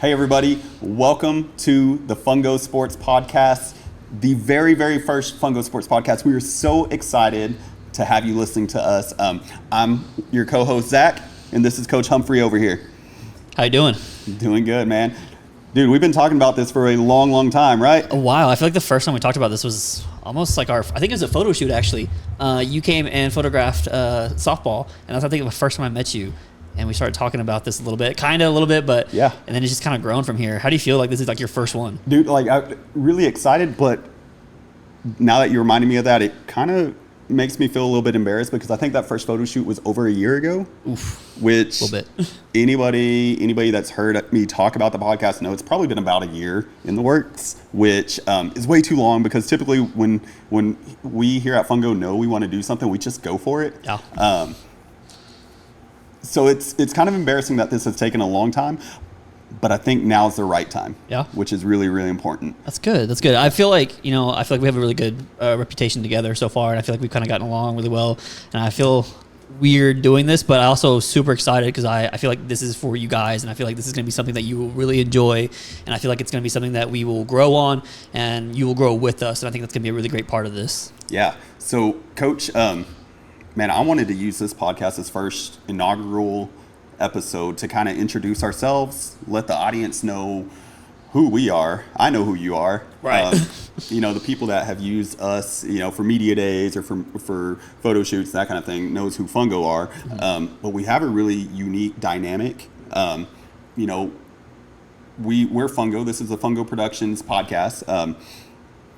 Hey everybody, welcome to the Fungo Sports Podcast, the very, very first Fungo Sports Podcast. We are so excited to have you listening to us. I'm your co-host, Zach, and this is Coach Humphrey over here. How you doing? Doing good, man. Dude, we've been talking about this for a long, long time, right? A while. I feel like the first time we talked about this was almost like I think it was a photo shoot actually. You came and photographed softball, and that's I think the first time I met you. And we started talking about this a little bit, but yeah. And then it's just kind of grown from here. How do you feel like this is like your first one? Dude, like I'm really excited, but now that you reminded me of that, it kind of makes me feel a little bit embarrassed because I think that first photo shoot was over a year ago. Oof, which a little bit. anybody that's heard me talk about the podcast know it's probably been about a year in the works, which is way too long because typically when we here at Fungo know we want to do something, we just go for it. Yeah. So it's kind of embarrassing that this has taken a long time, but I think now's the right time. Yeah. Which is really, really important. That's good. I feel like, we have a really good reputation together so far, and I feel like we've kind of gotten along really well. And I feel weird doing this, but I also super excited because I feel like this is for you guys, and I feel like this is going to be something that you will really enjoy, and I feel like it's going to be something that we will grow on, and you will grow with us, and I think that's going to be a really great part of this. Yeah. So, Coach, man, I wanted to use this podcast as first inaugural episode to kind of introduce ourselves, let the audience know who we are. I know who you are. Right. The people that have used us, for media days or for photo shoots, that kind of thing, knows who Fungo are. Mm-hmm. But we have a really unique dynamic. We're Fungo. This is the Fungo Productions podcast.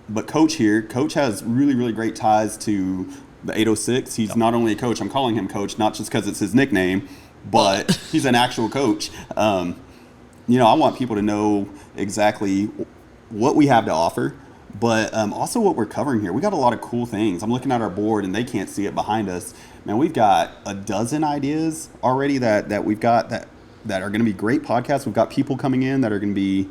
But Coach has really, really great ties to the 806. He's not only a coach, I'm calling him coach, not just because it's his nickname, but he's an actual coach. I want people to know exactly what we have to offer, but also what we're covering here. We got a lot of cool things. I'm looking at our board and they can't see it behind us. Man, we've got a dozen ideas already that we've got that are going to be great podcasts. We've got people coming in that are going to be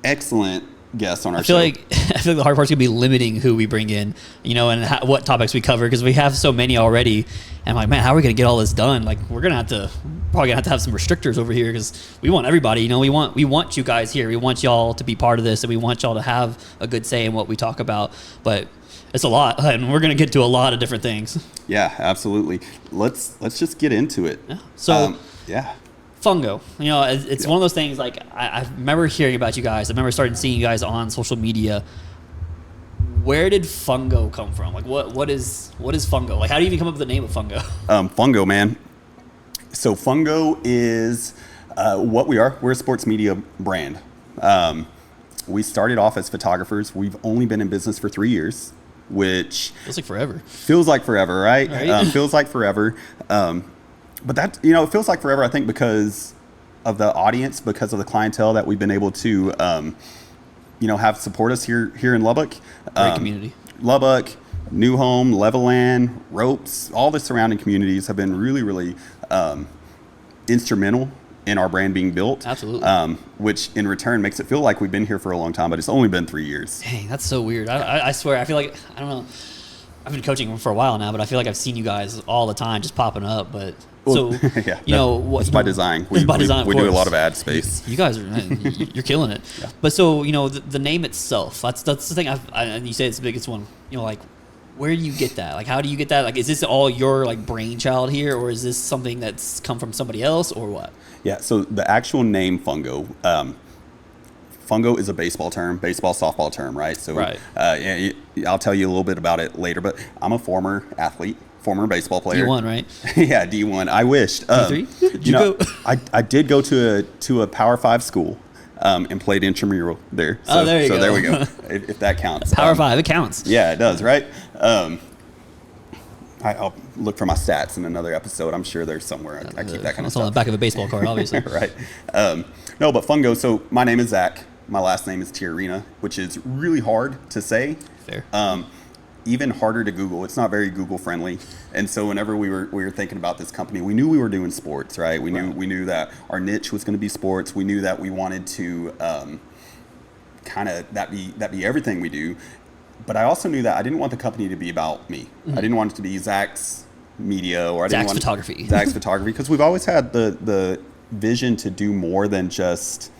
excellent guests on our show. I feel like the hard part's gonna be limiting who we bring in, and what topics we cover, because we have so many already. And I'm like, man, how are we gonna get all this done? Like, we're probably gonna have to have some restrictors over here because we want everybody. We want you guys here. We want y'all to be part of this, and we want y'all to have a good say in what we talk about. But it's a lot, and we're gonna get to a lot of different things. Yeah, absolutely. Let's just get into it. Yeah. So yeah. Fungo, it's one of those things. Like I remember hearing about you guys. I remember starting seeing you guys on social media. Where did Fungo come from? Like what is Fungo? Like how do you even come up with the name of Fungo? Fungo, man. So Fungo is what we are. We're a sports media brand. We started off as photographers. We've only been in business for 3 years, which feels like forever. Feels like forever, right? Feels like forever. But that, it feels like forever, I think, because of the audience, because of the clientele that we've been able to, have support us here in Lubbock. Great community. Lubbock, New Home, Levelland, Ropes, all the surrounding communities have been really, really instrumental in our brand being built. Absolutely. Which in return makes it feel like we've been here for a long time, but it's only been 3 years. Dang, that's so weird. I swear, I feel like, I don't know. I've been coaching for a while now, but I feel like I've seen you guys all the time just popping up. But yeah, it's by design. We do a lot of ad space. You guys you're killing it. Yeah. But so the name itself, that's the thing. And you say it's the biggest one. Like, where do you get that? Like, how do you get that? Like, is this all your brainchild here, or is this something that's come from somebody else, or what? Yeah. So the actual name Fungo. Fungo is a baseball softball term, right? So right. I'll tell you a little bit about it later, but I'm a former athlete, former baseball player. D1, right? Yeah, D1. I wished. D3? Did you go? I did go to a Power 5 school and played intramural there. So, there you go. So there we go, if that counts. Power 5, it counts. Yeah, it does, right? I'll look for my stats in another episode. I'm sure there's somewhere I keep that kind of stuff. It's on the back of a baseball card, obviously. Right. No, but Fungo, so my name is Zach. My last name is Tiarina, which is really hard to say. Fair. Even harder to Google. It's not very Google friendly. And so whenever we were thinking about this company, we knew we were doing sports, right? We knew that our niche was going to be sports. We knew that we wanted to kind of that be everything we do. But I also knew that I didn't want the company to be about me. Mm-hmm. I didn't want it to be Zach's media or I didn't want photography. Zach's photography, because we've always had the vision to do more than just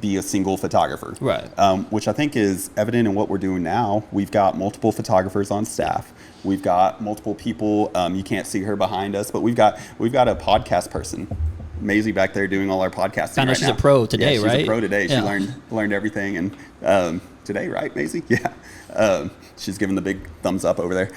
be a single photographer. Right. Which I think is evident in what we're doing now. We've got multiple photographers on staff. We've got multiple people. You can't see her behind us, but we've got a podcast person, Maisie, back there doing all our podcasting. I know right she's now. a pro today, she's right? She's a pro today. Yeah. She learned everything, and today, right, Maisie? Yeah. She's giving the big thumbs up over there.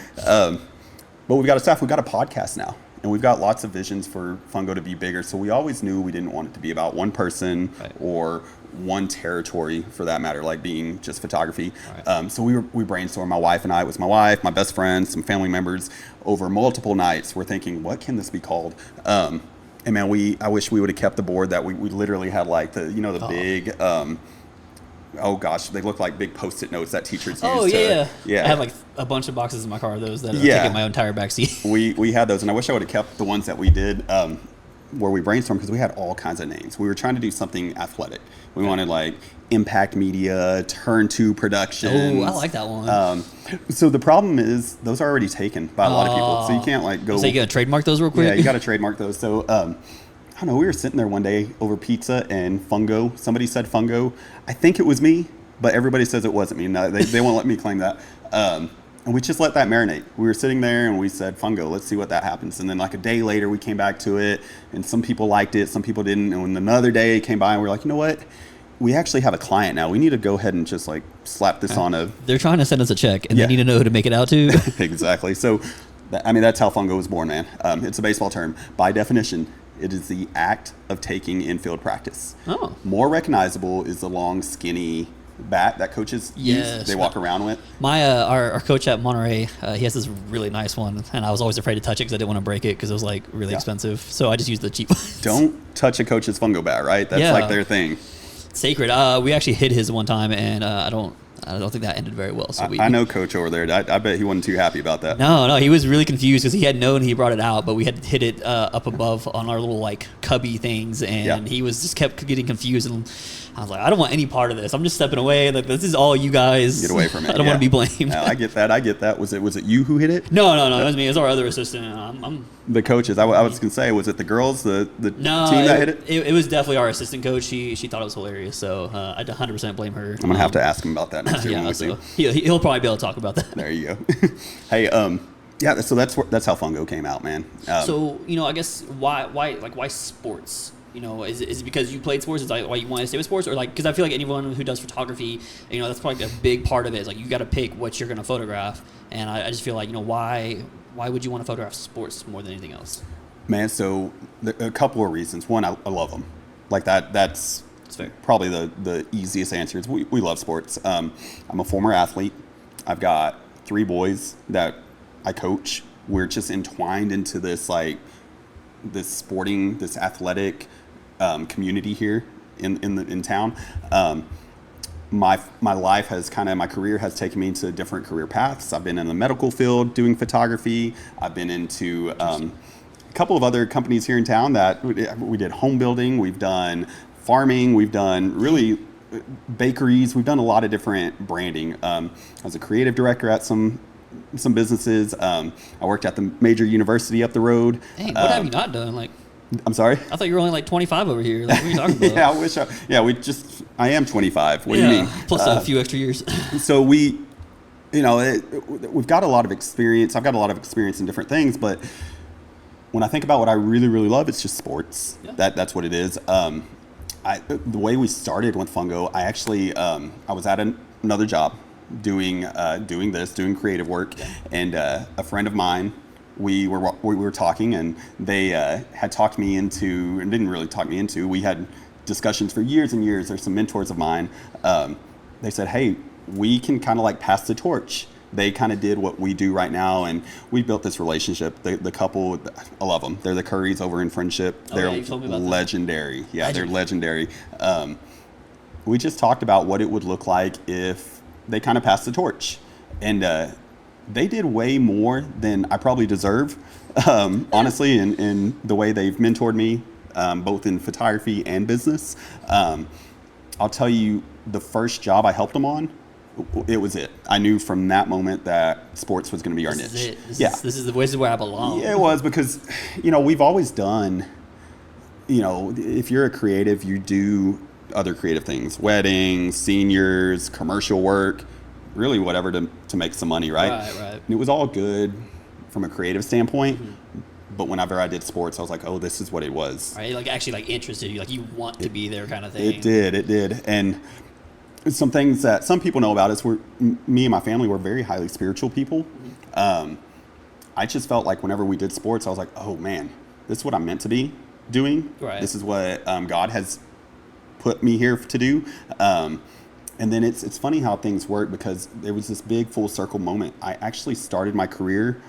But we've got a staff. We've got a podcast now. And we've got lots of visions for Fungo to be bigger. So we always knew we didn't want it to be about one person or one territory, for that matter, like being just photography. Right. So we brainstormed, my wife and I. It was my wife, my best friend, some family members. Over multiple nights, we're thinking, what can this be called? And man, I wish we would have kept the board that we literally had, like the big... oh gosh, they look like big Post-it notes that teachers use. Oh yeah. I have like a bunch of boxes in my car of those that I take in my entire backseat. We had those, and I wish I would have kept the ones that we did where we brainstormed, because we had all kinds of names. We were trying to do something athletic. We wanted like Impact Media, Turn 2 Productions. Oh, I like that one. So the problem is those are already taken by a lot of people, so you can't like go. So you gotta trademark those real quick. Yeah, you got to trademark those. So I don't know, we were sitting there one day over pizza and Fungo. Somebody said Fungo. I think it was me, but everybody says it wasn't me. No, they won't let me claim that. And we just let that marinate. We were sitting there and we said Fungo, let's see what that happens. And then like a day later, we came back to it, and some people liked it, some people didn't. And when another day came by, and we were like, you know what? We actually have a client now. We need to go ahead and just like slap this on a... They're trying to send us a check, and they need to know who to make it out to. Exactly. So, that's how Fungo was born, man. It's a baseball term. By definition, it is the act of taking infield practice. Oh. More recognizable is the long, skinny bat that coaches use. They walk around with. My our coach at Monterey, he has this really nice one, and I was always afraid to touch it because I didn't want to break it because it was like really expensive. So I just used the cheap ones. Don't touch a coach's Fungo bat, right? That's like their thing. Sacred. We actually hit his one time, and I don't think that ended very well. So I know Coach over there. I bet he wasn't too happy about that. No, he was really confused because he had known he brought it out, but we had hit it up above on our little like cubby things, and he was just kept getting confused. And I was like, I don't want any part of this. I'm just stepping away. Like, this is all you guys. Get away from it. I don't want to be blamed. No, I get that. Was it you who hit it? No. It was me. It was our other assistant. I'm the coaches. I was gonna say, was it the girls, the team that hit it? It was definitely our assistant coach. She thought it was hilarious, so I 100% blame her. I'm gonna have to ask him about that next year. So he'll probably be able to talk about that. There you go. Hey, yeah. So that's how Fungo came out, man. So I guess why sports? Is it because you played sports? Is that why you want to stay with sports, or like because I feel like anyone who does photography, that's probably a big part of it. Is like you got to pick what you're going to photograph, and I just feel like why would you want to photograph sports more than anything else? Man, so a couple of reasons. One, I love them. Like that's probably the easiest answer. Is we love sports. I'm a former athlete. I've got 3 boys that I coach. We're just entwined into this this athletic community here in town. My life has my career has taken me into different career paths. I've been in the medical field doing photography. I've been into a couple of other companies here in town that we did home building. We've done farming. We've done really bakeries. We've done a lot of different branding. I was a creative director at some businesses. I worked at the major university up the road. Hey, what have you not done? I'm sorry? I thought you were only 25 over here. What are you talking about? I am 25. What do you mean? Plus a few extra years. So we've got a lot of experience. I've got a lot of experience in different things, but when I think about what I really, really love, it's just sports. Yeah. That's what it is. The way we started with Fungo, I was at another job doing creative work, and a friend of mine, we were talking, and they had talked me into, and didn't really talk me into, we had discussions for years and years. There's some mentors of mine. They said, hey, we can kind of pass the torch. They kind of did what we do right now, and we built this relationship. The couple, I love them. They're the Currys over in Friendship. They're legendary. Yeah, they're legendary. We just talked about what it would look like if they kind of passed the torch, and they did way more than I probably deserve, honestly, in the way they've mentored me, both in photography and business. I'll tell you, the first job I helped them on, it was it. I knew from that moment that sports was going to be our niche. This is where I belong. Yeah, it was, because we've always done, if you're a creative, you do other creative things, weddings, seniors, commercial work, really whatever to make some money, right? Right. And it was all good from a creative standpoint. But whenever I did sports, I was like, oh, this is what it was. Right, like actually like interested you, like you want to be there kind of thing. It did. And some things that some people know about us, me and my family were very highly spiritual people. I just felt like whenever we did sports, I was like, oh man, this is what I'm meant to be doing. Right. This is what God has put me here to do. And then it's funny how things work, because there was this big full circle moment. I actually started my career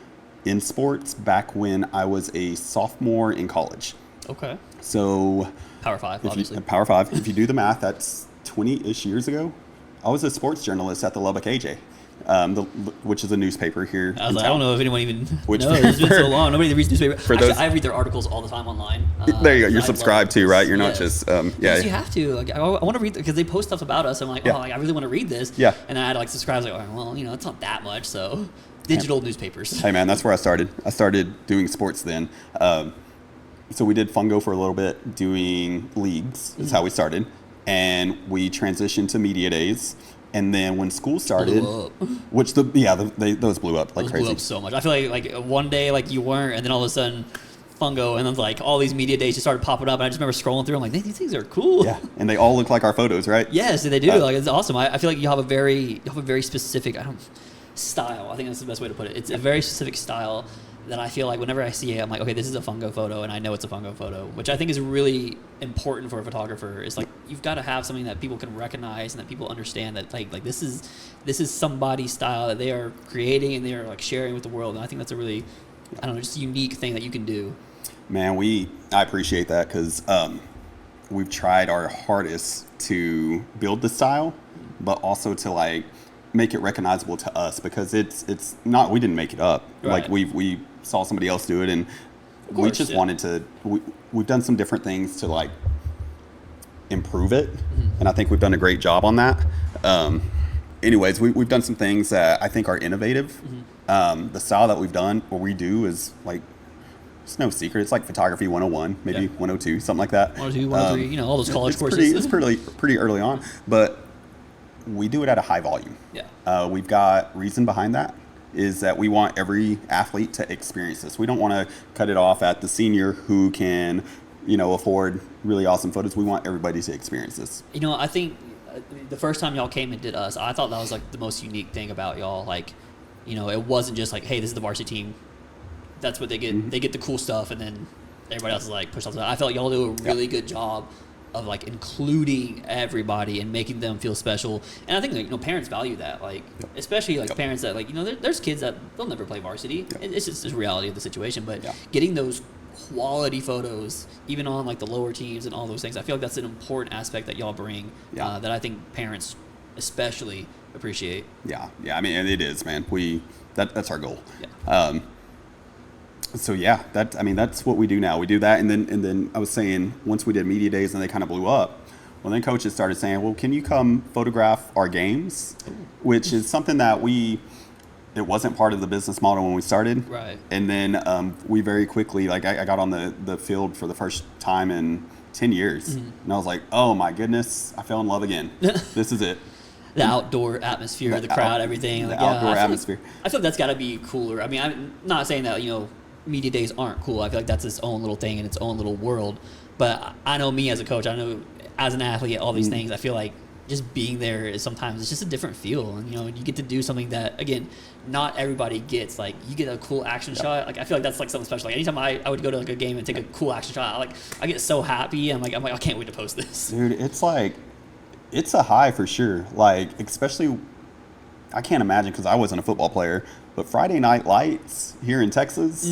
in sports back when I was a sophomore in college. Okay. So Power 5, obviously. Power 5. If you do the math, that's 20-ish years ago. I was a sports journalist at the Lubbock AJ, which is a newspaper here. I was like, I don't know if anyone even Which knows. It's been so long. Nobody reads newspaper. Actually, those, I read their articles all the time online. There you go. You're subscribed to, right? You're not just, Yes, you have to. Like, I want to read, because they post stuff about us. I'm like, oh, like, I really want to read this. Yeah. And I had to like subscribe. I was like, well, it's not that much. So digital newspapers. Hey, man, that's where I started. I started doing sports then. So we did Fungo for a little bit, doing leagues is how we started. And we transitioned to media days. And then when school started, which those blew up like those crazy. Blew up so much. I feel like one day like you weren't, and then all of a sudden Fungo, and then like all these media days just started popping up, and I just remember scrolling through. I'm like, these things are cool. Yeah, and they all look like our photos, right? Yes, they do. Like it's awesome. I feel like you have a very specific style. I think that's the best way to put it. It's a very specific style that I feel like whenever I see it, I'm like, okay, this is a Fungo photo, and I know it's a Fungo photo, which I think is really important for a photographer. Is like you've got to have something that people can recognize and that people understand that like this is somebody's style that they are creating and they are like sharing with the world. And I think that's a really, I don't know, just a unique thing that you can do. Man, I appreciate that, because we've tried our hardest to build the style, but also to like make it recognizable to us, because it's not, we didn't make it up. Right. Like we saw somebody else do it, and we just wanted to. We've done some different things to like improve it, and I think we've done a great job on that. Anyways, we've done some things that I think are innovative. The style that we've done or we do is like, it's no secret. It's like photography 101, maybe 102, something like that. 102, 103, all those college courses. It's pretty early on, but we do it at a high volume. Yeah. We've got reason behind that, is that we want every athlete to experience this. We don't want to cut it off at the senior who can, afford really awesome photos. We want everybody to experience this. I think the first time y'all came and did us, I thought that was like the most unique thing about y'all. Like, it wasn't just like, hey, this is the varsity team. That's what they get. Mm-hmm. They get the cool stuff, and then everybody else is like pushed off. I felt like y'all do a really good job of like including everybody and making them feel special. And I think parents value that, like especially like parents that like there's kids that they'll never play varsity. It's just the reality of the situation. But getting those quality photos, even on like the lower teams and all those things, I feel like that's an important aspect that y'all bring that I think parents especially appreciate. Yeah. I mean, and it is, man. That's our goal. Yeah. So that's what we do now. We do that, and then I was saying, once we did media days and they kind of blew up, well, then coaches started saying, well, can you come photograph our games? Which is something that it wasn't part of the business model when we started. Right. And then we very quickly, like I got on the field for the first time in 10 years, and I was like, oh my goodness, I fell in love again. This is it. The outdoor atmosphere, the crowd, everything. The outdoor atmosphere. I feel like that's got to be cooler. I mean, I'm not saying that media days aren't cool. I feel like that's its own little thing in its own little world. But I know me as a coach, I know as an athlete, all these things, I feel like just being there is sometimes it's just a different feel. And, you get to do something that, again, not everybody gets. Like, you get a cool action shot. Like, I feel like that's like something special. Like, anytime I would go to like a game and take a cool action shot, I get so happy. I'm like, I can't wait to post this. Dude, it's like, it's a high for sure. Like, especially, I can't imagine, because I wasn't a football player, but Friday Night Lights here in Texas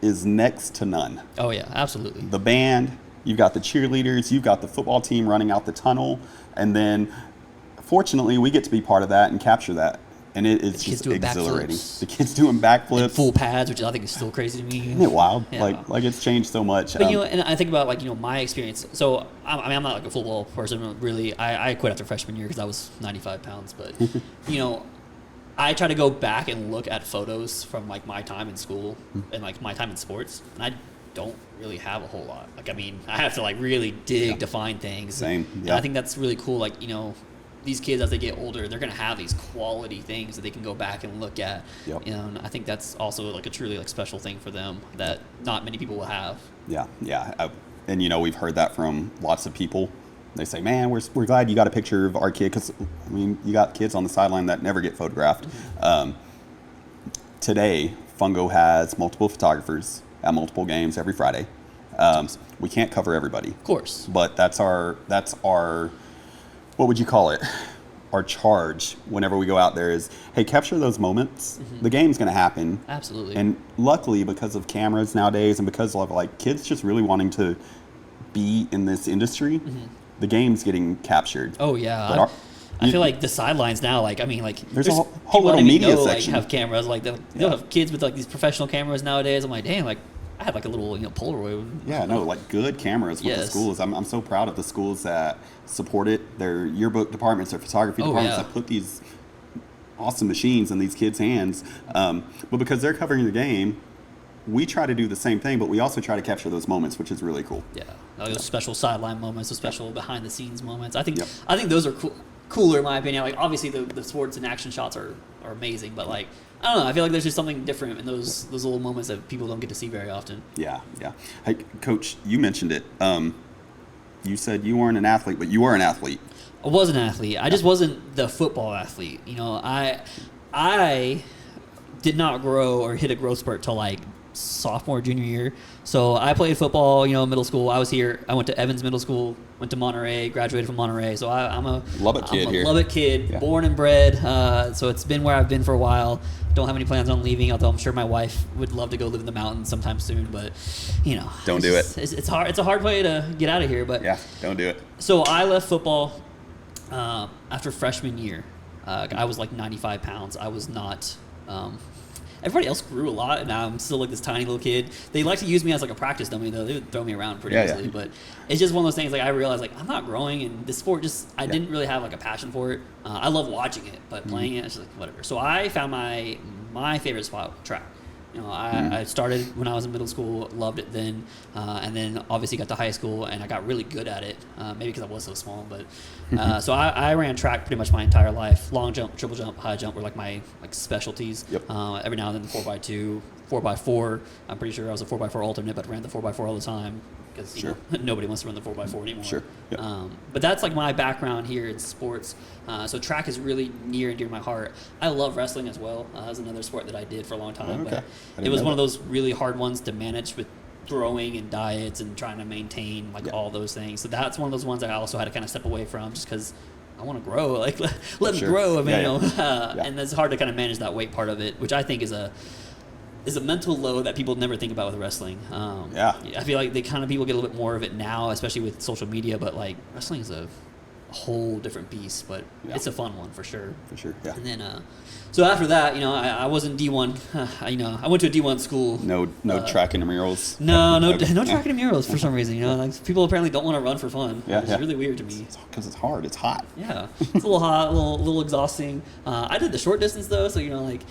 is next to none. Oh, yeah, absolutely. The band, you've got the cheerleaders, you've got the football team running out the tunnel, and then, fortunately, we get to be part of that and capture that. And it's just exhilarating. The kids doing backflips. And full pads, which I think is still crazy to me. Isn't it wild? Yeah. Like it's changed so much. But, and I think about, my experience. So, I'm not like a football person, really. I quit after freshman year because I was 95 pounds. But, I try to go back and look at photos from, my time in school and, my time in sports. And don't really have a whole lot. Like, I mean, I have to like really dig to find things. Same. And Yeah. I think that's really cool. Like, you know, these kids as they get older, they're gonna have these quality things that they can go back and look at. Yep. You know, and I think that's also like a truly like special thing for them that not many people will have. Yeah, yeah. And, you know, we've heard that from lots of people. They say, man, we're glad you got a picture of our kid, because, I mean, you got kids on the sideline that never get photographed. Today, Fungo has multiple photographers at multiple games every Friday. We can't cover everybody. Of course. But that's our, what would you call it? Our charge whenever we go out there is, hey, capture those moments. The game's going to happen. Absolutely. And luckily, because of cameras nowadays and because of like kids just really wanting to be in this industry, the game's getting captured. Oh yeah. I feel like the sidelines now, like, I mean, like, there's a whole people little don't even media know, section. Like, have cameras, like, they'll have kids with like these professional cameras nowadays. I'm like, damn, like, I had like a little, you know, Polaroid. Yeah, no, like good cameras with the Yes. schools. I'm so proud of the schools that support it. Their yearbook departments, their photography departments that put these awesome machines in these kids' hands. But because they're covering the game, we try to do the same thing, but we also try to capture those moments, which is really cool. Yeah, like those special sideline moments, those special behind the scenes moments. I think Yep. I think those are cooler in my opinion. Like, obviously the sports and action shots are amazing, but like, I don't know, I feel like there's just something different in those little moments that people don't get to see very often. Yeah, yeah. Hey, Coach, you mentioned it. You said you weren't an athlete, but you are an athlete. I was an athlete. I just wasn't the football athlete. You know, I did not grow or hit a growth spurt till like sophomore, junior year. So I played football, you know, middle school. I was here. I went to Evans Middle School, went to Monterey, graduated from Monterey. So I'm a Lubbock kid here. Lubbock kid, Yeah. born and bred. So it's been where I've been for a while. Don't have any plans on leaving, although I'm sure my wife would love to go live in the mountains sometime soon. But, you know. Don't do it. It's hard. It's a hard way to get out of here. But Yeah, don't do it. so I left football after freshman year. I was like 95 pounds. I was not. Everybody else grew a lot, and I'm still like this tiny little kid. They like to use me as like a practice dummy, though. They would throw me around pretty easily. But it's just one of those things. Like, I realized, like, I'm not growing, and this sport I didn't really have like a passion for it. I love watching it, but playing it, it's just like whatever. So I found my favorite spot, track. You know, I started when I was in middle school, loved it then, and then obviously got to high school, and I got really good at it, maybe because I was so small. But so I ran track pretty much my entire life. Long jump, triple jump, high jump were like my specialties. Yep. Every now and then the 4x2, 4x4. I'm pretty sure I was a 4x4 alternate, but ran the 4x4 all the time because Sure. nobody wants to run the 4x4 anymore. Sure. Yep. But that's like my background here in sports. So track is really near and dear to my heart. I love wrestling as well. As another sport that I did for a long time. Okay. But it was one of those really hard ones to manage with throwing and diets and trying to maintain all those things. So that's one of those ones that I also had to kind of step away from just because I want to grow. Like, let me Sure. grow. I mean, Yeah. and it's hard to kind of manage that weight part of it, which I think is a mental load that people never think about with wrestling. I feel like people get a little bit more of it now, especially with social media. But like, wrestling is a whole different beast, but it's a fun one for sure. For sure, yeah. And then, so after that, you know, I wasn't D1. You know, I went to a D1 school. No track intramurals. No Okay. track intramurals for some reason. You know, like people apparently don't want to run for fun. Yeah, It's yeah. really weird to me. Because it's hard. It's hot. Yeah, it's a little hot, a little exhausting. I did the short distance though, so you know, like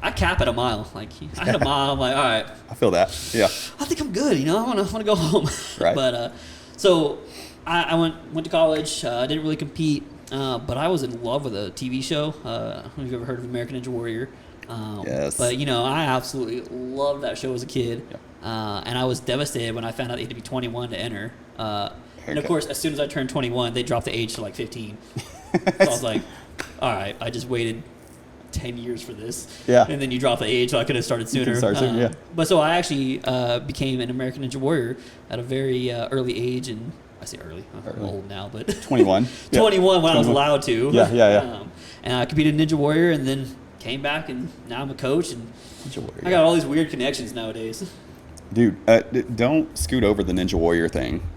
I cap at a mile. Like I hit a mile, I'm like, all right, I feel that. Yeah. I think I'm good. You know, I want to go home. Right. But so I went to college. I didn't really compete, but I was in love with a TV show. I don't know if you've ever heard of American Ninja Warrior. Yes. But you know, I absolutely loved that show as a kid, and I was devastated when I found out they had to be 21 to enter. And of course, as soon as I turned 21, they dropped the age to like 15. So I was like, all right, I just waited 10 years for this. Yeah. And then you drop the age, so I could have started sooner. Yeah. But so I actually became an American Ninja Warrior at a very early age, and I say early, I'm old now, but 21. 21 when I was allowed to. Yeah. And I competed in Ninja Warrior, and then came back, and now I'm a coach, and Ninja Warrior. I got all these weird connections nowadays. Dude, don't scoot over the Ninja Warrior thing.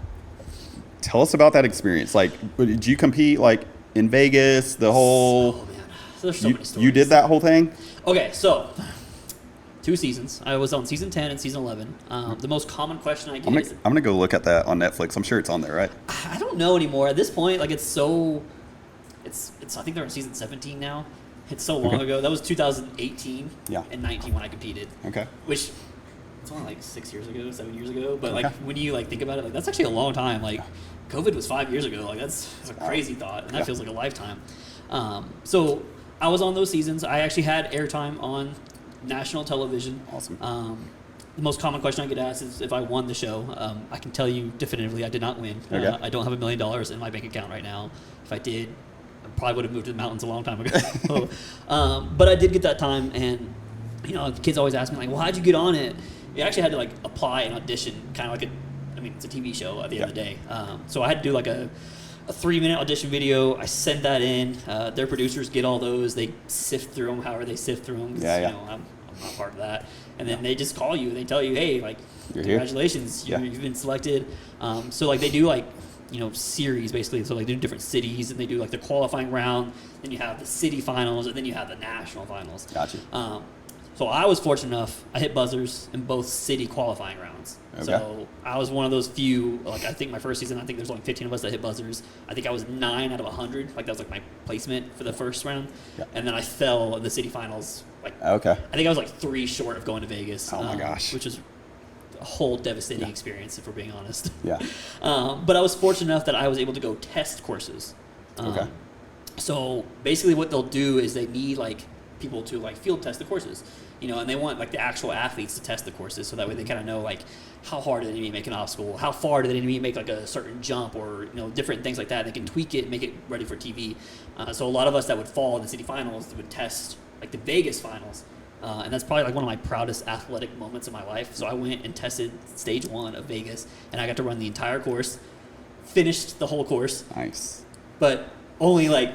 Tell us about that experience. Like, did you compete like in Vegas? The whole. Oh man, so there's so many stories. You did that whole thing? Okay, so 2 seasons. I was on season 10 and season 11. The most common question I get is, I'm gonna go look at that on Netflix. I'm sure it's on there, right? I don't know anymore. At this point, like it's I think they're in season 17 now. It's so long ago. That was 2018 Yeah. and 19 when I competed. Okay. Which it's only like 7 years ago. But like Okay. when you like think about it, like that's actually a long time. Like COVID was 5 years ago. Like that's a crazy thought, and that feels like a lifetime. So I was on those seasons. I actually had airtime on national television. Awesome. The most common question I get asked is if I won the show. I can tell you definitively I did not win. Okay. I don't have $1 million in my bank account right now. If I did, I probably would have moved to the mountains a long time ago. But I did get that time, and the kids always ask me like, "Well, how'd you get on it?" You actually had to like apply and audition, kind of like it's a TV show at the end of the day. So I had to do like a 3-minute audition video. I sent that in. Their producers get all those. They sift through them, however they sift through them. I'm not part of that. And then they just call you and they tell you, hey, like, congratulations, you've been selected. So like they do like, series basically. So like they do different cities, and they do like the qualifying round. Then you have the city finals, and then you have the national finals. Gotcha. So I was fortunate enough. I hit buzzers in both city qualifying rounds. Okay. So I was one of those few. Like I think my first season, I think there's only 15 of us that hit buzzers. I think I was 9 out of 100. Like that was like my placement for the first round. Yeah. And then I fell in the city finals. Like Okay. I think I was like 3 short of going to Vegas. Oh my gosh. Which is a whole devastating experience, if we're being honest. Yeah. But I was fortunate enough that I was able to go test courses. Okay. So basically, what they'll do is they need like people to like field test the courses, and they want like the actual athletes to test the courses, so that way they kind of know like how hard did they need to make an obstacle, how far did they need to make like a certain jump, or different things like that. They can tweak it, make it ready for TV. So a lot of us that would fall in the city finals would test like the Vegas finals. And that's probably like one of my proudest athletic moments in my life. So I went and tested stage 1 of Vegas, and I got to run the entire course, finished the whole course. Nice. But only like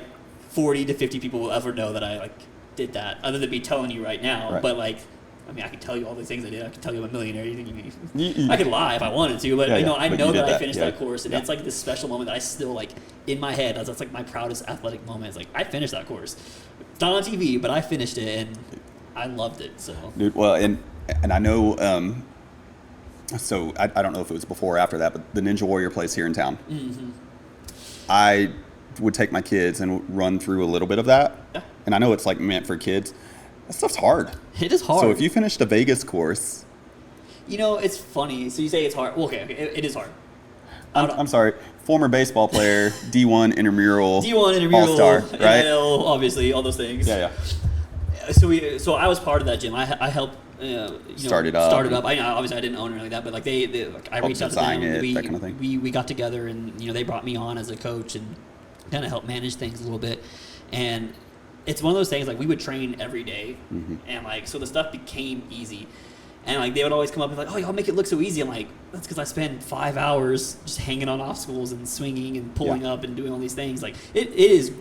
40 to 50 people will ever know that I like did that, other than me telling you right now. Right. But like, I can tell you all the things I did. I can tell you I'm a millionaire. You think you I could lie if I wanted to, but I But know you did that I finished that course, and Yeah. it's like this special moment that I still like in my head. That's like my proudest athletic moment. It's like I finished that course. It's not on TV, but I finished it, and I loved it. So, Dude, well, and I know. So I don't know if it was before or after that, but the Ninja Warrior place here in town. Mm-hmm. I would take my kids and run through a little bit of that. Yeah. And I know it's like meant for kids. That stuff's hard. It is hard. So if you finished a Vegas course, it's funny. So you say it's hard. Well, okay, it is hard. I'm sorry, former baseball player, D1 intramural, D1 intramural, all-star, right? NIL, obviously, all those things. Yeah. So I was part of that gym. I helped Start it up. Started up. Obviously I didn't own it or anything like that, but like they I Helped reached out to design them. it, that kind of thing. We got together, and they brought me on as a coach and kind of helped manage things a little bit. And it's one of those things like we would train every day, and like so the stuff became easy. And like they would always come up and be like, "Oh, y'all make it look so easy." I'm like, "That's because I spend 5 hours just hanging on obstacles and swinging and pulling up and doing all these things." Like it is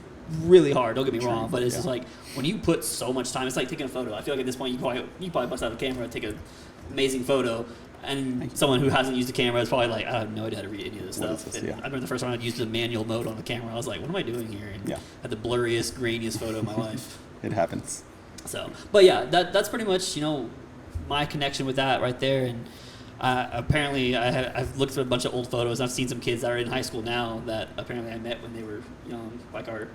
really hard. Don't get me wrong, but it's just like when you put so much time, it's like taking a photo. I feel like at this point you probably bust out a camera and take an amazing photo. And someone who hasn't used a camera is probably like, I have no idea how to read any of this stuff. This? And Yeah. I remember the first time I used a manual mode on the camera, I was like, what am I doing here? And Yeah. I had the blurriest, grainiest photo of my life. It happens. So, but yeah, that's pretty much, my connection with that right there. And apparently I've looked at a bunch of old photos. And I've seen some kids that are in high school now that apparently I met when they were young, like our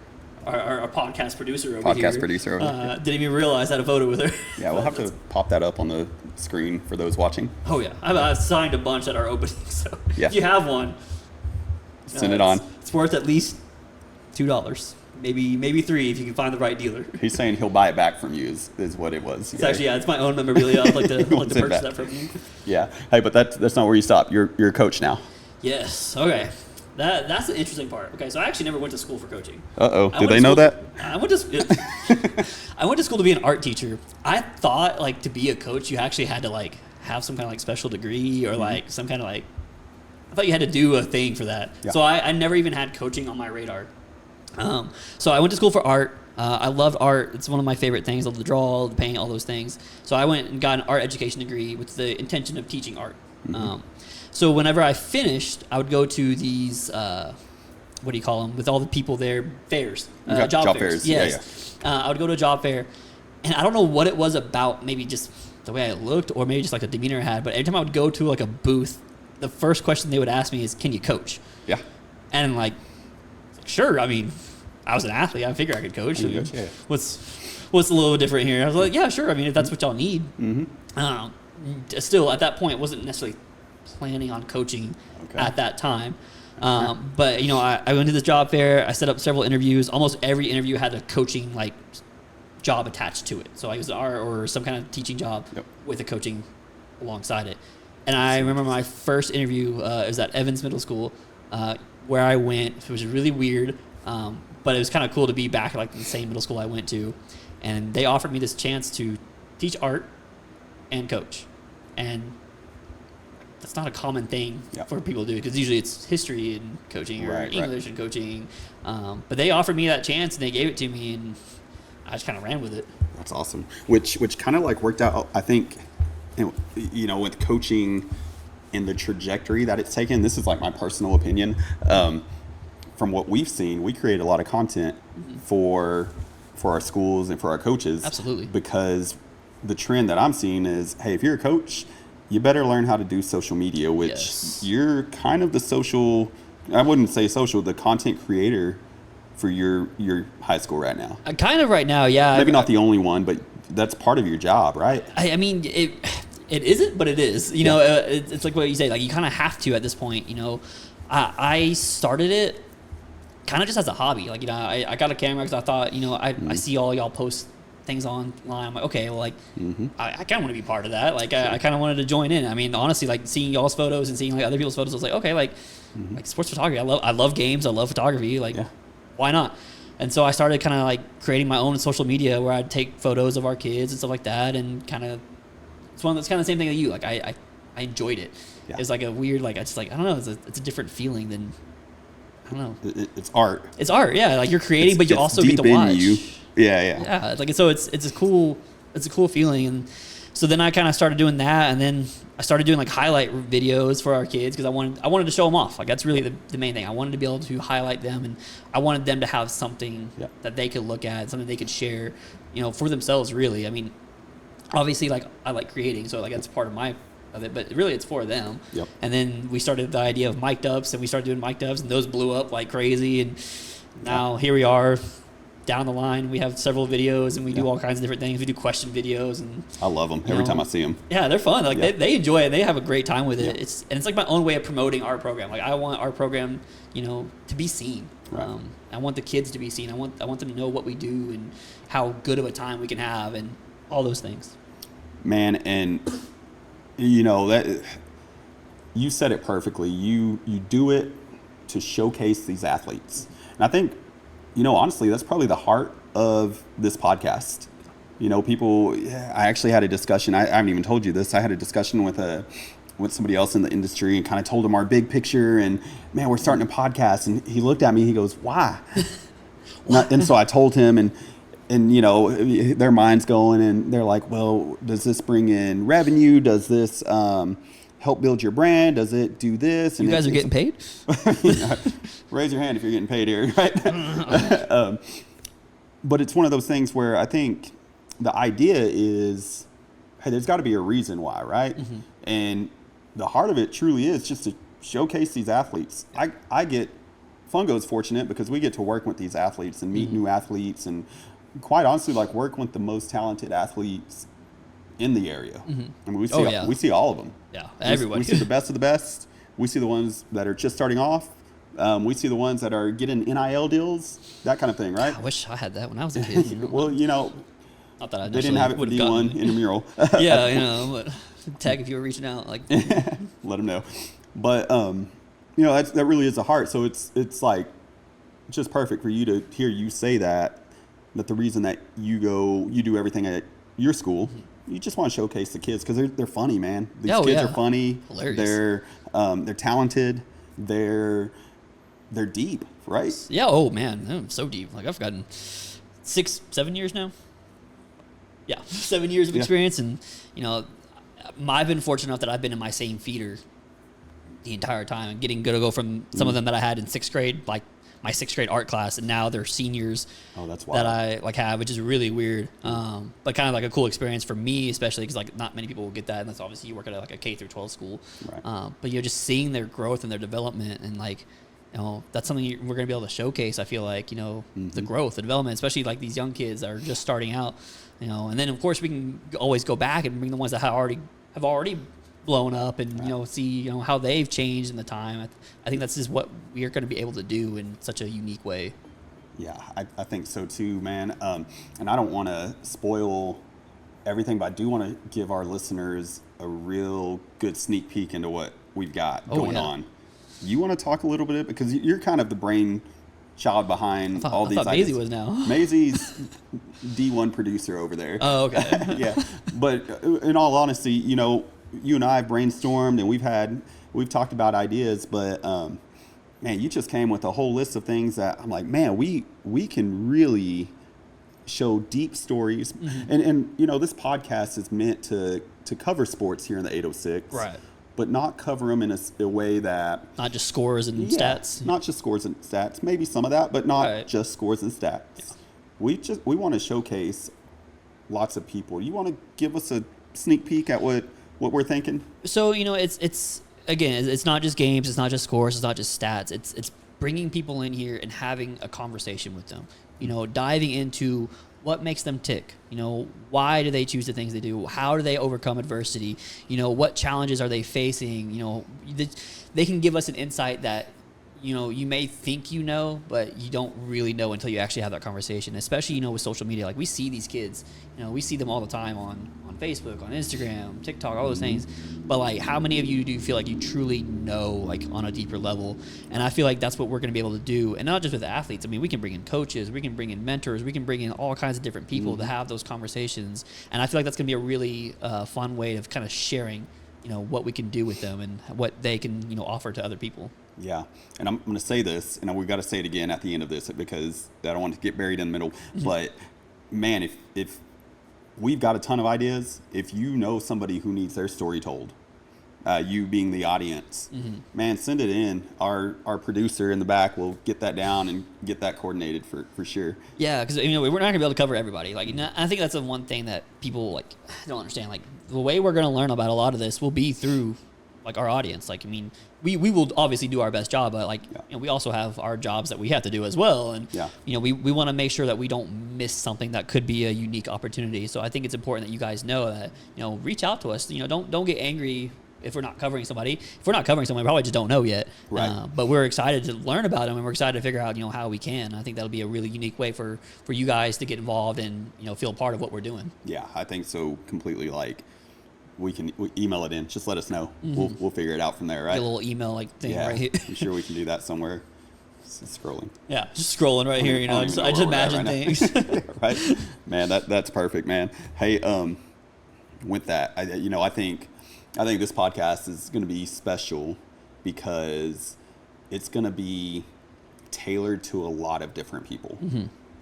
podcast producer over here. Didn't even realize I had a photo with her. Yeah, we'll have to pop that up on the screen for those watching. Oh yeah, I've signed a bunch at our opening, so if you have one, send it on. It's worth at least $2, maybe $3 if you can find the right dealer. He's saying he'll buy it back from you is what it was. It's actually it's my own memorabilia. I'd like to purchase that from you. Yeah. Hey, but that's not where you stop. You're a coach now. Yes. Okay. That's the interesting part. Okay, so I actually never went to school for coaching. Did they know that? I went to school to be an art teacher. I thought like to be a coach you actually had to like have some kind of like special degree or like some kind of like I thought you had to do a thing for that. Yeah. So I never even had coaching on my radar. So I went to school for art. I loved art. It's one of my favorite things. I love to draw, the paint, all those things. So I went and got an art education degree with the intention of teaching art. So whenever I finished, I would go to these, what do you call them, with all the people there, fairs, job fairs. Yes. Yeah. I would go to a job fair, and I don't know what it was about, maybe just the way I looked or maybe just like the demeanor I had, but every time I would go to like a booth, the first question they would ask me is, can you coach? Yeah. And like, sure, I mean, I was an athlete. I figured I could coach. What's a little different here? I was like, yeah, sure. I mean, if that's what y'all need. still at that point wasn't necessarily planning on coaching at that time. But you know, I went to this job fair. I set up several interviews. Almost every interview had a coaching like job attached to it. So I was or some kind of teaching job with a coaching alongside it. And I remember my first interview it was at Evans Middle School, where I went. It was really weird, but it was kind of cool to be back at like the same middle school I went to. And they offered me this chance to teach art and coach. And that's not a common thing for people to do, because usually it's history and coaching or English and coaching. But they offered me that chance and they gave it to me, and I just kind of ran with it. That's awesome. Which kind of like worked out, I think, you know, with coaching and the trajectory that it's taken. This is like my personal opinion. From what we've seen, we create a lot of content for our schools and for our coaches. Absolutely. Because the trend that I'm seeing is, hey, if you're a coach, you better learn how to do social media, which you're kind of the social, I wouldn't say social, the content creator for your high school right now. Kind of right now, yeah. Maybe not the only one, but that's part of your job, right? I mean, it isn't, but it is. You know, it's like what you say, like you kind of have to at this point. You know, I started it kind of just as a hobby. Like, you know, I got a camera because I thought, you know, I see all y'all post things online. I'm like, okay, well, like, I kind of want to be part of that. Like, I kind of wanted to join in. I mean, honestly, like seeing y'all's photos and seeing like other people's photos, I was like, okay, like sports photography. I love games. I love photography. Like, why not? And so I started kind of like creating my own social media where I'd take photos of our kids and stuff like that, and kind of it's kind of the same thing that you like. I enjoyed it. It's like a weird, like, I don't know. It's a different feeling than, I don't know. It's art. It's art, yeah. Like you're creating, but you also get to watch. You. Yeah. Like, so it's a cool feeling. And so then I kind of started doing that, and then I started doing like highlight videos for our kids because I wanted to show them off. Like that's really the main thing. I wanted to be able to highlight them, and I wanted them to have something that they could look at, something they could share, you know, for themselves. Really, I mean, obviously, like I like creating, so like that's part of it, but really it's for them. And then we started the idea of mic'd ups, and we started doing mic'd ups, and those blew up like crazy. And now here we are. Down the line, we have several videos, and we do all kinds of different things. We do question videos, and I love them every time I see them. Yeah, they're fun. Like they enjoy it. They have a great time with it. It's like my own way of promoting our program. Like I want our program, you know, to be seen. I want the kids to be seen. I want them to know what we do and how good of a time we can have, and all those things. Man, and you know that you said it perfectly. You do it to showcase these athletes, and I think, you know, honestly, that's probably the heart of this podcast. You know, I actually had a discussion. I haven't even told you this. I had a discussion with somebody else in the industry and kind of told him our big picture. And man, we're starting a podcast. And he looked at me. He goes, "Why?" And so I told him, and you know, their mind's going, and they're like, "Well, does this bring in revenue? Does this help build your brand? Does it do this?" And you guys are getting paid? Raise your hand if you're getting paid here, right? But it's one of those things where I think the idea is, hey, there's got to be a reason why, right? And the heart of it truly is just to showcase these athletes. Fungo's fortunate because we get to work with these athletes and meet new athletes, and quite honestly, like work with the most talented athletes in the area. I mean, we see all of them. Yeah, everybody. We see the best of the best. We see the ones that are just starting off. We see the ones that are getting NIL deals, that kind of thing, right? I wish I had that when I was a kid. You know? Well, you know, not that I they didn't have it for D1 intramural. Yeah, you know, but tag if you were reaching out, like let them know. But you know, that really is the heart. So it's like just perfect for you to hear you say that the reason that you do everything at your school. You just want to showcase the kids because they're funny, man. These kids are funny. Hilarious. They're talented. They're deep, right? Yeah. Oh man, I'm so deep. Like I've gotten 6-7 years now. Yeah, 7 years of experience, and you know, I've been fortunate enough that I've been in my same feeder the entire time, and getting good to go from some of them that I had in 6th grade, like my 6th grade art class, and now they're seniors. Oh, that's wild. That I like have, which is really weird, but kind of like a cool experience for me, especially because like not many people will get that, and that's obviously you work at like a K through 12 school, right. But you know, just seeing their growth and their development, and like, you know, that's something we're gonna be able to showcase. I feel like, you know, the growth, the development, especially like these young kids that are just starting out, you know, and then of course we can always go back and bring the ones that have already blown up, and see how they've changed in the time. I think that's just what we are going to be able to do in such a unique way. Yeah, I think so too, man. And I don't want to spoil everything, but I do want to give our listeners a real good sneak peek into what we've got going on. You want to talk a little bit, because you're kind of the brain child behind all these ideas. Maisie was now. Maisie's D1 producer over there. Oh, okay. Yeah, but in all honesty, you and I have brainstormed, and we've talked about ideas, but man, you just came with a whole list of things that I'm like, man, we can really show deep stories. And this podcast is meant to cover sports here in the 806, right? But not cover them in a way that not just scores and stats. Not just scores and stats. Maybe some of that, but not just scores and stats. Yeah. We want to showcase lots of people. You want to give us a sneak peek at what we're thinking? So it's again, it's not just games, it's not just scores, it's not just stats. It's bringing people in here and having a conversation with them. Diving into what makes them tick. Why do they choose the things they do? How do they overcome adversity? What challenges are they facing? They can give us an insight that you may think but you don't really know until you actually have that conversation. Especially with social media, like we see these kids, we see them all the time on Facebook, on Instagram, TikTok, all those things. But like, how many of you do you feel like you truly know, like on a deeper level? And I feel like that's what we're going to be able to do. And not just with athletes. I mean, we can bring in coaches, we can bring in mentors, we can bring in all kinds of different people to have those conversations. And I feel like that's going to be a really fun way of kind of sharing, what we can do with them and what they can, offer to other people. Yeah, and I'm going to say this, and we've got to say it again at the end of this, because I don't want to get buried in the middle. But man, if we've got a ton of ideas, if you know somebody who needs their story told, you being the audience, man, send it in. Our producer in the back will get that down and get that coordinated for sure. Yeah, because we're not going to be able to cover everybody. Like, I think that's the one thing that people don't understand. Like, the way we're going to learn about a lot of this will be through our audience. Like, I mean, we will obviously do our best job, but we also have our jobs that we have to do as well. And we want to make sure that we don't miss something that could be a unique opportunity. So I think it's important that you guys know that, reach out to us. Don't get angry if we're not covering somebody. If we're not covering someone, we probably just don't know yet. Right. But we're excited to learn about them, and we're excited to figure out, how we can. I think that'll be a really unique way for you guys to get involved and, feel part of what we're doing. Yeah, I think so completely. We email it in. Just let us know. We'll figure it out from there, right? Get a little email thing right here. I'm sure we can do that somewhere. Just scrolling. Yeah, just scrolling right here. I just imagine things. Right, man. That's perfect, man. Hey, with that, I think this podcast is going to be special because it's going to be tailored to a lot of different people.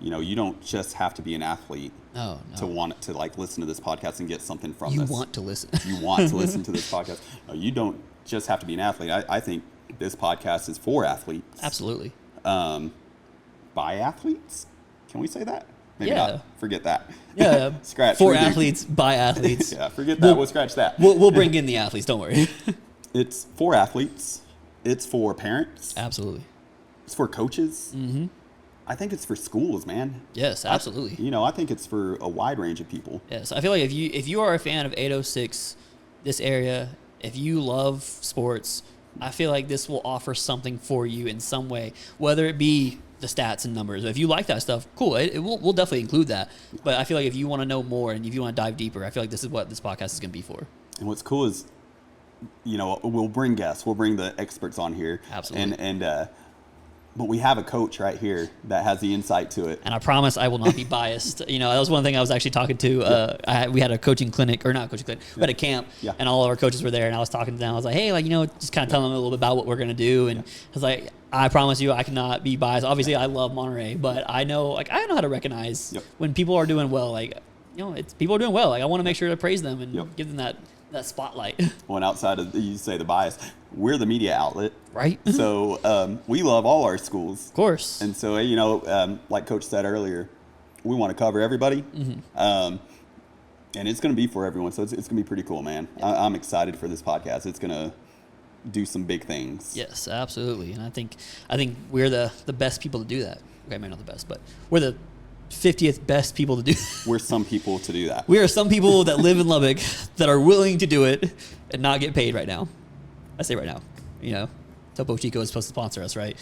You don't just have to be an athlete to want to listen to this podcast and get something from this. You want to listen. You want to listen to this podcast. No, you don't just have to be an athlete. I think this podcast is for athletes. Absolutely. By athletes? Can we say that? Maybe not. Forget that. Yeah. Scratch. For athletes, by athletes. Yeah, forget that. We'll scratch that. We'll bring in the athletes. Don't worry. It's for athletes. It's for parents. Absolutely. It's for coaches. I think it's for schools, man. Yes, absolutely. I think it's for a wide range of people. Yes, I feel like if you are a fan of 806, this area, if you love sports, I feel like this will offer something for you in some way, whether it be the stats and numbers. If you like that stuff, cool. We'll definitely include that. But I feel like if you want to know more and if you want to dive deeper, I feel like this is what this podcast is going to be for. And what's cool is, we'll bring guests. We'll bring the experts on here. Absolutely. But we have a coach right here that has the insight to it. And I promise I will not be biased. That was one thing I was actually talking to. We had a coaching clinic, or not a coaching clinic, we had a camp, and all of our coaches were there. And I was talking to them. I was like, hey, just kind of telling them a little bit about what we're going to do. And I was like, I promise you I cannot be biased. Obviously, I love Monterey, but I know how to recognize when people are doing well. People are doing well. I want to make sure to praise them and give them that spotlight. Well, and outside of, you say the bias, we're the media outlet. Right. So we love all our schools. Of course. And so, like Coach said earlier, we want to cover everybody. And it's going to be for everyone. So it's going to be pretty cool, man. I'm excited for this podcast. It's going to do some big things. Yes, absolutely. And I think we're the best people to do that. Okay, maybe not the best, but we're the 50th best people to do. We're some people to do that. We are some people that live in Lubbock that are willing to do it and not get paid right now. I say right now. You know, Topo Chico is supposed to sponsor us, right?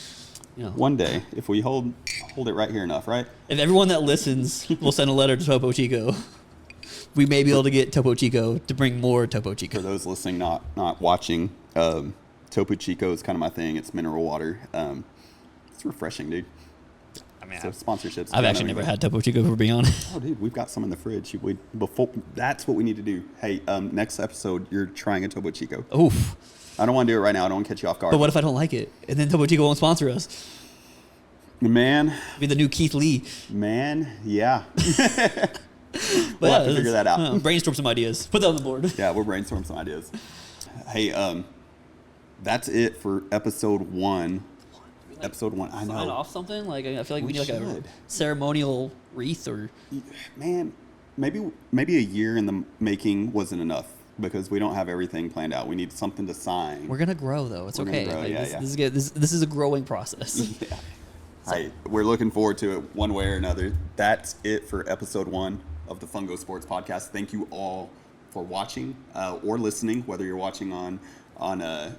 You know, One day, if we hold it right here enough, right? if everyone that listens will send a letter to Topo Chico, we may be able to get Topo Chico to bring more Topo Chico. For those listening, not watching, Topo Chico is kind of my thing. It's mineral water. It's refreshing, dude. I mean, So sponsorships. I've actually never had Topo Chico, for being honest. Oh, dude, we've got some in the fridge. That's what we need to do. Hey, next episode, you're trying a Topo Chico. Oof. I don't want to do it right now. I don't want to catch you off guard. But what if I don't like it? And then Topo Chico won't sponsor us. Man, Be the new Keith Lee. yeah. But We'll have to figure that out. Brainstorm some ideas. Put that on the board. Yeah, we'll brainstorm some ideas. Hey, that's it for episode 1. Episode 1. I know. Sign off something? Like, I feel like we need like a should. ceremonial wreath or... Man, maybe a year in the making wasn't enough because we don't have everything planned out. We need something to sign. We're going to grow, though. It's We're okay. gonna grow, Like, yeah, this, yeah. This is good. This is a growing process. Yeah. Hey, we're looking forward to it one way or another. That's it for episode 1 of the Fungo Sports Podcast. Thank you all for watching or listening, whether you're watching on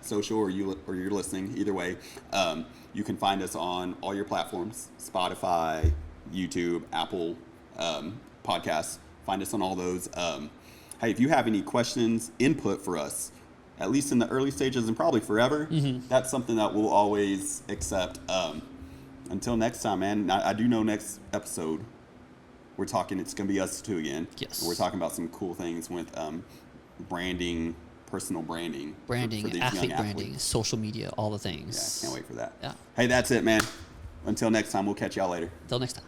social or you're listening. Either way, you can find us on all your platforms: Spotify, YouTube, Apple Podcasts. Find us on all those. Hey, if you have any questions, input for us, at least in the early stages and probably forever, that's something that we'll always accept. Until next time, man. I do know next episode we're talking. It's going to be us two again. Yes. We're talking about some cool things with branding, personal branding, for these athlete young branding, athletes. social media, all the Yeah, things. can't wait for that. Yeah. Hey, that's it, man. Until next time, we'll catch y'all later. Until next time.